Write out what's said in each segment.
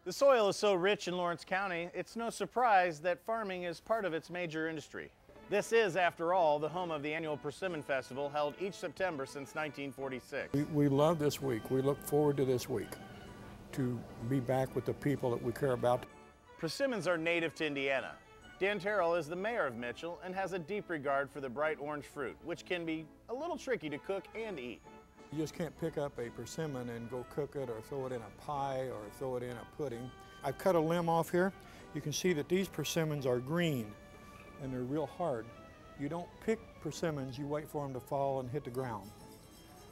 The soil is so rich in Lawrence County, it's no surprise that farming is part of its major industry. This is, after all, the home of the annual Persimmon Festival held each September since 1946. We love this week. We look forward to this week to be back with the people that we care about. Persimmons are native to Indiana. Dan Terrell is the mayor of Mitchell and has a deep regard for the bright orange fruit, which can be a little tricky to cook and eat. You just can't pick up a persimmon and go cook it or throw it in a pie or throw it in a pudding. I've cut a limb off here. You can see that these persimmons are green and they're real hard. You don't pick persimmons, you wait for them to fall and hit the ground.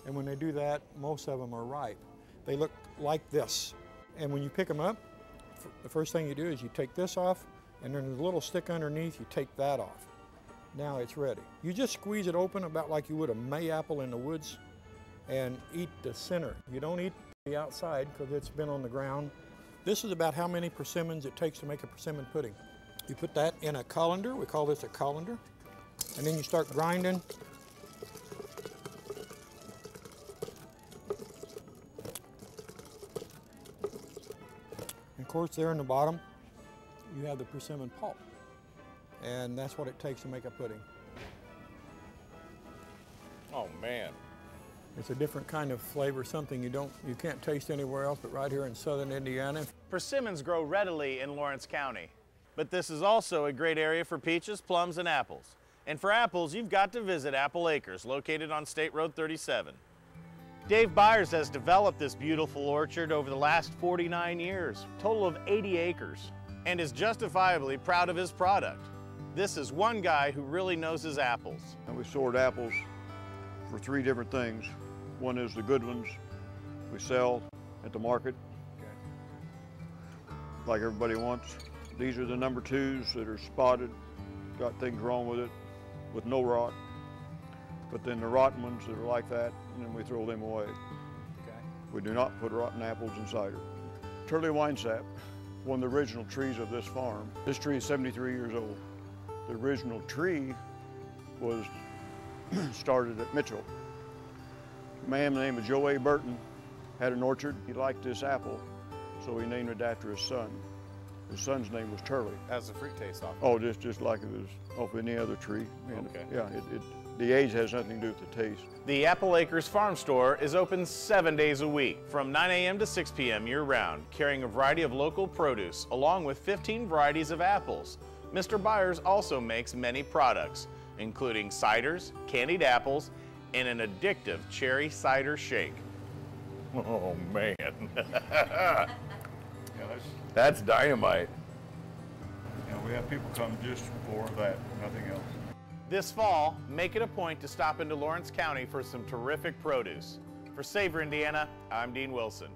And when they do that, most of them are ripe. They look like this. And when you pick them up, the first thing you do is you take this off, and then there's a little stick underneath, you take that off. Now it's ready. You just squeeze it open about like you would a May apple in the woods and eat the center. You don't eat the outside because it's been on the ground. This is about how many persimmons it takes to make a persimmon pudding. You put that in a colander, we call this a colander, and then you start grinding. And of course, there in the bottom, you have the persimmon pulp. And that's what it takes to make a pudding. Oh man. It's a different kind of flavor, something you can't taste anywhere else but right here in southern Indiana. Persimmons grow readily in Lawrence County, but this is also a great area for peaches, plums, and apples. And for apples, you've got to visit Applacres, located on State Road 37. Dave Byers has developed this beautiful orchard over the last 49 years, total of 80 acres, and is justifiably proud of his product. This is one guy who really knows his apples. And we sort apples for 3 different things. One is the good ones we sell at the market, like everybody wants. These are the number 2s that are spotted, got things wrong with it, with no rot. But then the rotten ones that are like that, and then we throw them away. Okay. We do not put rotten apples in cider. Turley winesap, one of the original trees of this farm. This tree is 73 years old. The original tree was started at Mitchell. A man named Joe A. Burton had an orchard. He liked this apple, so he named it after his son. His son's name was Turley. How's the fruit taste off? Oh, just like it was off any other tree. And okay. Yeah, the age has nothing to do with the taste. The Applacres Farm Store is open 7 days a week, from 9 a.m. to 6 p.m. year-round, carrying a variety of local produce, along with 15 varieties of apples. Mr. Byers also makes many products, including ciders, candied apples, and an addictive cherry cider shake. Oh man, Yeah, that's dynamite. we have people come just for that, nothing else. This fall, make it a point to stop into Lawrence County for some terrific produce. For SAVOR Indiana, I'm Dean Wilson.